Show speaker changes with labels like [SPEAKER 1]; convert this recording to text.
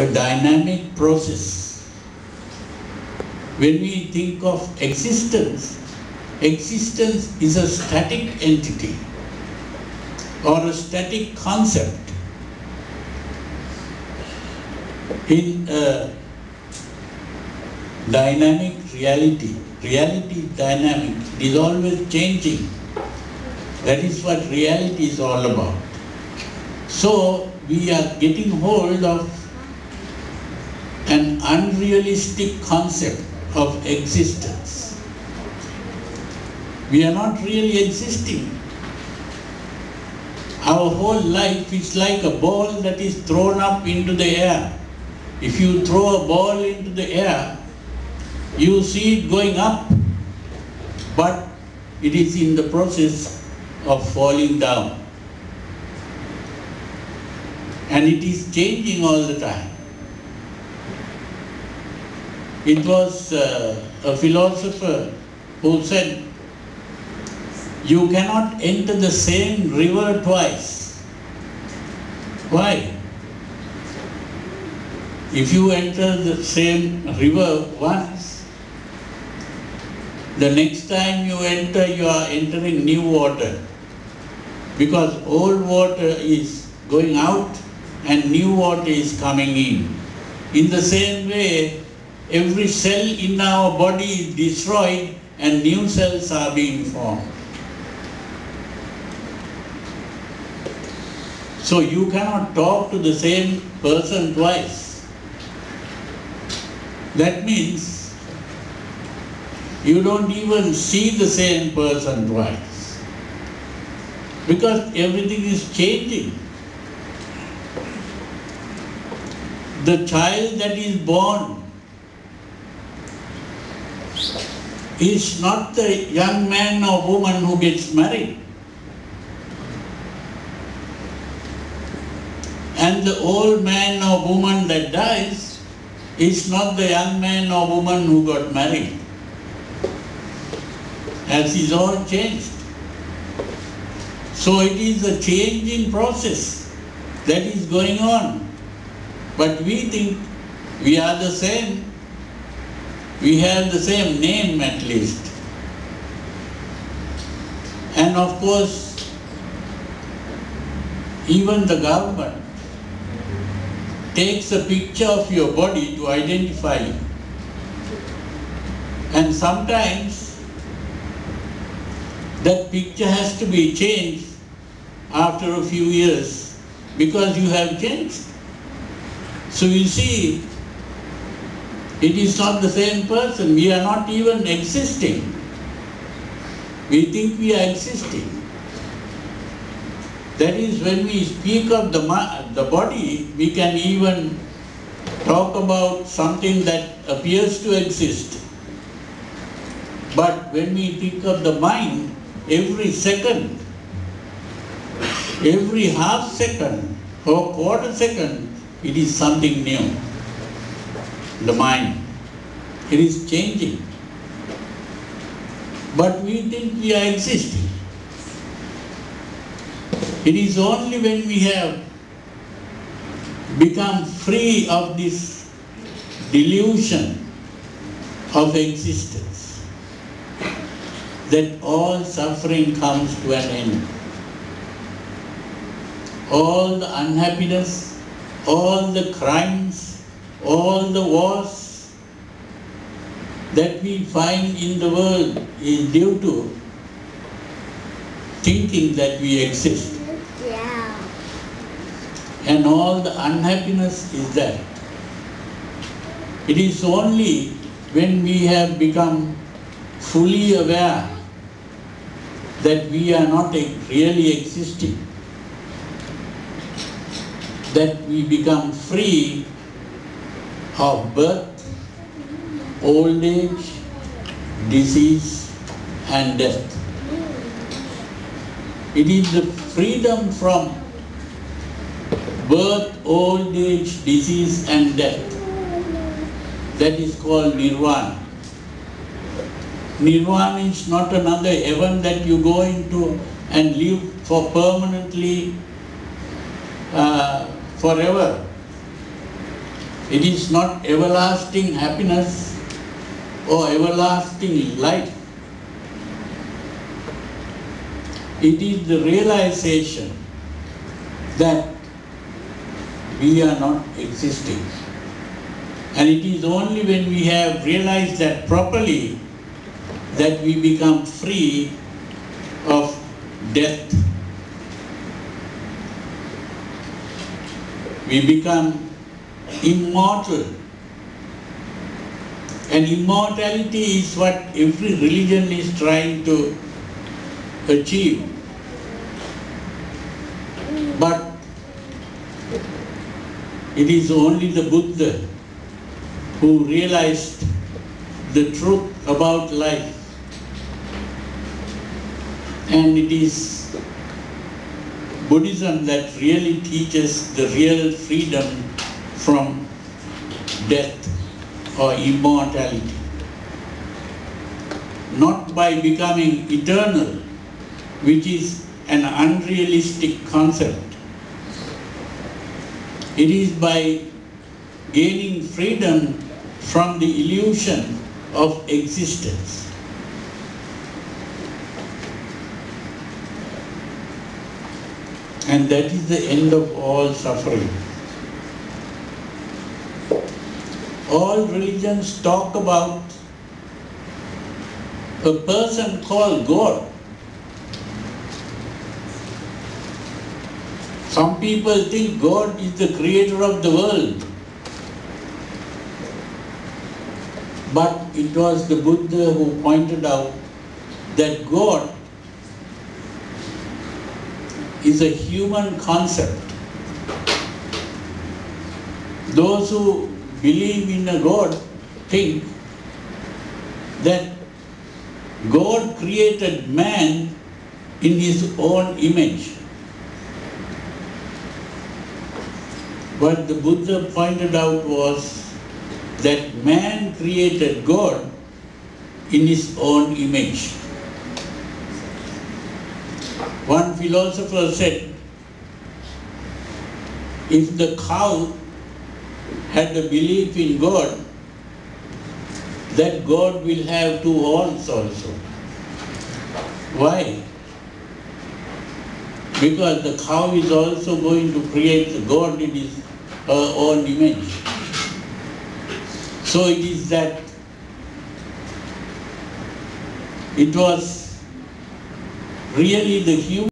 [SPEAKER 1] a dynamic process. When we think of existence, existence is a static entity or a static concept. In a dynamic reality, reality is dynamic, it is always changing. That is what reality is all about. So we are getting hold of an unrealistic concept of existence. We are not really existing. Our whole life is like a ball that is thrown up into the air. If you throw a ball into the air, you see it going up, but it is in the process of falling down. And it is changing all the time. It was a philosopher who said, you cannot enter the same river twice. Why? If you enter the same river once, the next time you enter, you are entering new water. Because old water is going out and new water is coming in. In the same way, every cell in our body is destroyed and new cells are being formed. So you cannot talk to the same person twice. That means you don't even see the same person twice, because everything is changing. The child that is born is not the young man or woman who gets married. And the old man or woman that dies is not the young man or woman who got married. As is all changed. So it is a changing process that is going on. But we think we are the same. We have the same name at least. And of course, even the government takes a picture of your body to identify you. And sometimes that picture has to be changed after a few years because you have changed. So you see, it is not the same person. We are not even existing. We think we are existing. That is, when we speak of the body, we can even talk about something that appears to exist. But when we think of the mind, every second, every half second or quarter second, it is something new. The mind, it is changing. But we think we are existing. It is only when we have become free of this delusion of existence that all suffering comes to an end. All the unhappiness, all the crimes, all the wars that we find in the world is due to thinking that we exist. And all the unhappiness is that. It is only when we have become fully aware that we are not really existing, that we become free of birth, old age, disease and death. It is the freedom from birth, old age, disease and death that is called nirvana. Nirvana is not another heaven that you go into and live for permanently, forever. It is not everlasting happiness or everlasting life. It is the realization that we are not existing. And it is only when we have realized that properly that we become free of death. We become immortal. And immortality is what every religion is trying to achieve. But it is only the Buddha who realized the truth about life. And it is Buddhism that really teaches the real freedom from death or immortality. Not by becoming eternal, which is an unrealistic concept. It is by gaining freedom from the illusion of existence. And that is the end of all suffering. All religions talk about a person called God. Some people think God is the creator of the world. But it was the Buddha who pointed out that God is a human concept. Those who believe in a God think that God created man in his own image. What the Buddha pointed out was that man created God in his own image. One philosopher said, if the cow had a belief in God, that God will have two horns also. Why? Because the cow is also going to create the God in her own image. So it is that it was really the human